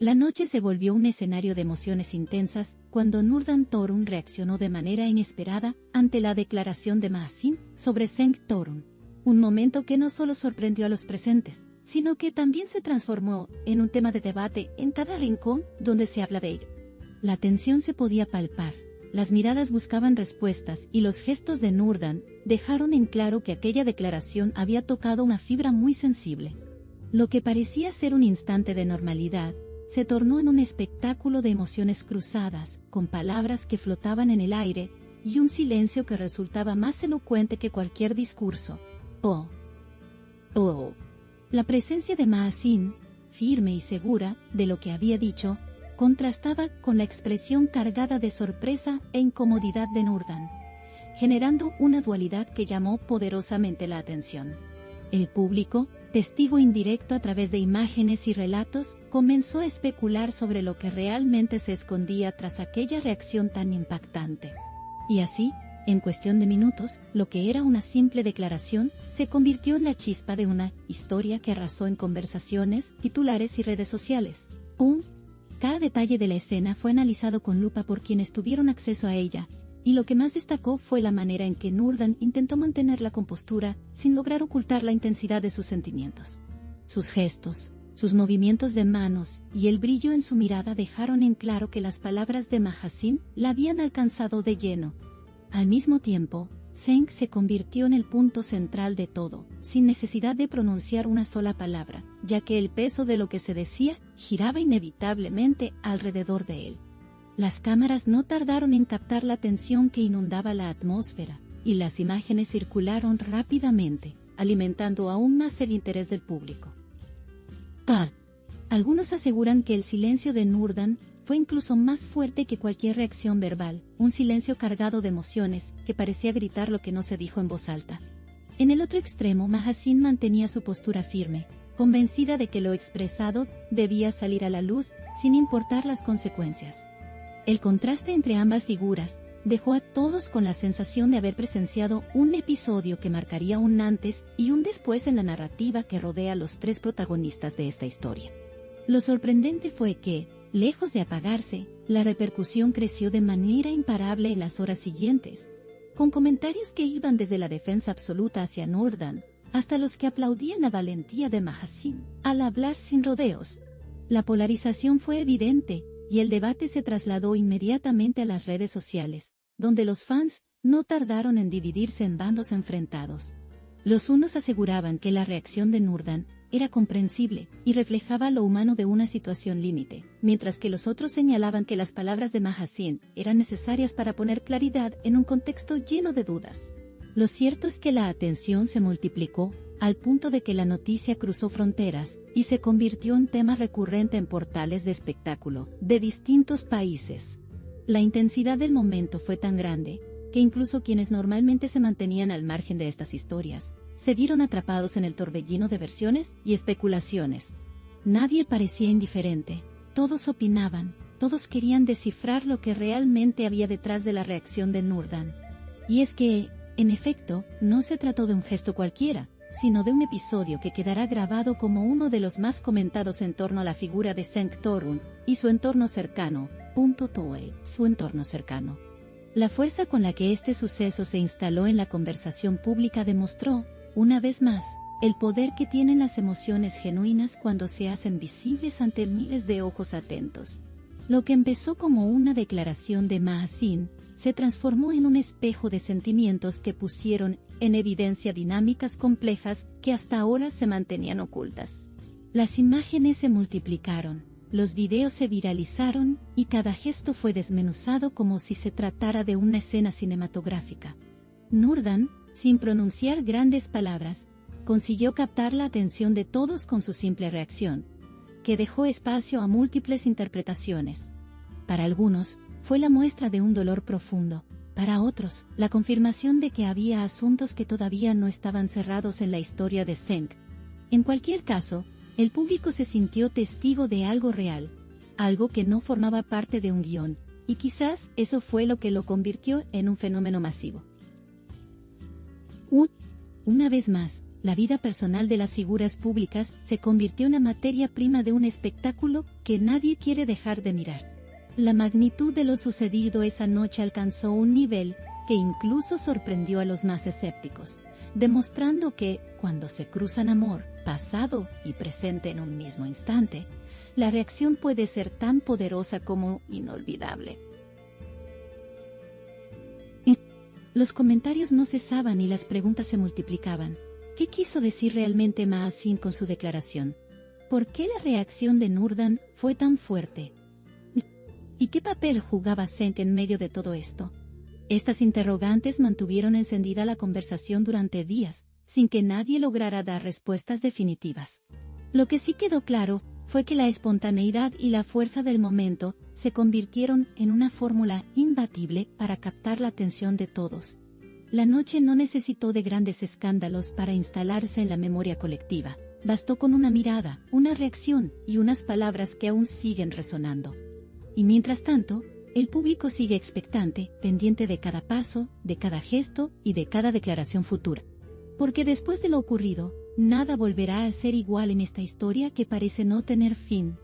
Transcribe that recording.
La noche se volvió un escenario de emociones intensas cuando Nurdan Torun reaccionó de manera inesperada ante la declaración de Mahzin sobre Cenk Torun. Un momento que no solo sorprendió a los presentes, sino que también se transformó en un tema de debate en cada rincón donde se habla de ello. La tensión se podía palpar, las miradas buscaban respuestas y los gestos de Nurdan dejaron en claro que aquella declaración había tocado una fibra muy sensible. Lo que parecía ser un instante de normalidad, se tornó en un espectáculo de emociones cruzadas, con palabras que flotaban en el aire, y un silencio que resultaba más elocuente que cualquier discurso. La presencia de Mahzin, firme y segura de lo que había dicho, contrastaba con la expresión cargada de sorpresa e incomodidad de Nurdan, generando una dualidad que llamó poderosamente la atención. El público, testigo indirecto a través de imágenes y relatos, comenzó a especular sobre lo que realmente se escondía tras aquella reacción tan impactante. Y así, en cuestión de minutos, lo que era una simple declaración, se convirtió en la chispa de una historia que arrasó en conversaciones, titulares y redes sociales. Cada detalle de la escena fue analizado con lupa por quienes tuvieron acceso a ella, y lo que más destacó fue la manera en que Nurdan intentó mantener la compostura sin lograr ocultar la intensidad de sus sentimientos. Sus gestos, sus movimientos de manos y el brillo en su mirada dejaron en claro que las palabras de Mahzin la habían alcanzado de lleno. Al mismo tiempo, Cenk se convirtió en el punto central de todo, sin necesidad de pronunciar una sola palabra, ya que el peso de lo que se decía giraba inevitablemente alrededor de él. Las cámaras no tardaron en captar la tensión que inundaba la atmósfera, y las imágenes circularon rápidamente, alimentando aún más el interés del público. Algunos aseguran que el silencio de Nurdan fue incluso más fuerte que cualquier reacción verbal, un silencio cargado de emociones que parecía gritar lo que no se dijo en voz alta. En el otro extremo, Mahzin mantenía su postura firme, convencida de que lo expresado debía salir a la luz sin importar las consecuencias. El contraste entre ambas figuras dejó a todos con la sensación de haber presenciado un episodio que marcaría un antes y un después en la narrativa que rodea a los tres protagonistas de esta historia. Lo sorprendente fue que, lejos de apagarse, la repercusión creció de manera imparable en las horas siguientes, con comentarios que iban desde la defensa absoluta hacia Nurdan hasta los que aplaudían la valentía de Mahzin al hablar sin rodeos. La polarización fue evidente, y el debate se trasladó inmediatamente a las redes sociales, donde los fans no tardaron en dividirse en bandos enfrentados. Los unos aseguraban que la reacción de Nurdan era comprensible y reflejaba lo humano de una situación límite, mientras que los otros señalaban que las palabras de Mahzin eran necesarias para poner claridad en un contexto lleno de dudas. Lo cierto es que la atención se multiplicó, al punto de que la noticia cruzó fronteras y se convirtió en tema recurrente en portales de espectáculo de distintos países. La intensidad del momento fue tan grande que incluso quienes normalmente se mantenían al margen de estas historias se vieron atrapados en el torbellino de versiones y especulaciones. Nadie parecía indiferente, todos opinaban, todos querían descifrar lo que realmente había detrás de la reacción de Nurdan. Y es que, en efecto, no se trató de un gesto cualquiera, sino de un episodio que quedará grabado como uno de los más comentados en torno a la figura de Cenk Torun y su entorno cercano. Su entorno cercano. La fuerza con la que este suceso se instaló en la conversación pública demostró, una vez más, el poder que tienen las emociones genuinas cuando se hacen visibles ante miles de ojos atentos. Lo que empezó como una declaración de Mahzin se transformó en un espejo de sentimientos que pusieron en evidencia dinámicas complejas que hasta ahora se mantenían ocultas. Las imágenes se multiplicaron, los videos se viralizaron y cada gesto fue desmenuzado como si se tratara de una escena cinematográfica. Nurdan, sin pronunciar grandes palabras, consiguió captar la atención de todos con su simple reacción, que dejó espacio a múltiples interpretaciones. Para algunos, fue la muestra de un dolor profundo, para otros, la confirmación de que había asuntos que todavía no estaban cerrados en la historia de Cenk. En cualquier caso, el público se sintió testigo de algo real, algo que no formaba parte de un guión, y quizás eso fue lo que lo convirtió en un fenómeno masivo. Una vez más, La vida personal de las figuras públicas se convirtió en la materia prima de un espectáculo que nadie quiere dejar de mirar. La magnitud de lo sucedido esa noche alcanzó un nivel que incluso sorprendió a los más escépticos, demostrando que, cuando se cruzan amor, pasado y presente en un mismo instante, la reacción puede ser tan poderosa como inolvidable. Los comentarios no cesaban y las preguntas se multiplicaban. ¿Qué quiso decir realmente Ma Xin con su declaración? ¿Por qué la reacción de Nurdan fue tan fuerte? ¿Y qué papel jugaba Zheng en medio de todo esto? Estas interrogantes mantuvieron encendida la conversación durante días, sin que nadie lograra dar respuestas definitivas. Lo que sí quedó claro fue que la espontaneidad y la fuerza del momento se convirtieron en una fórmula imbatible para captar la atención de todos. La noche no necesitó de grandes escándalos para instalarse en la memoria colectiva. Bastó con una mirada, una reacción y unas palabras que aún siguen resonando. Y mientras tanto, el público sigue expectante, pendiente de cada paso, de cada gesto y de cada declaración futura. Porque después de lo ocurrido, nada volverá a ser igual en esta historia que parece no tener fin.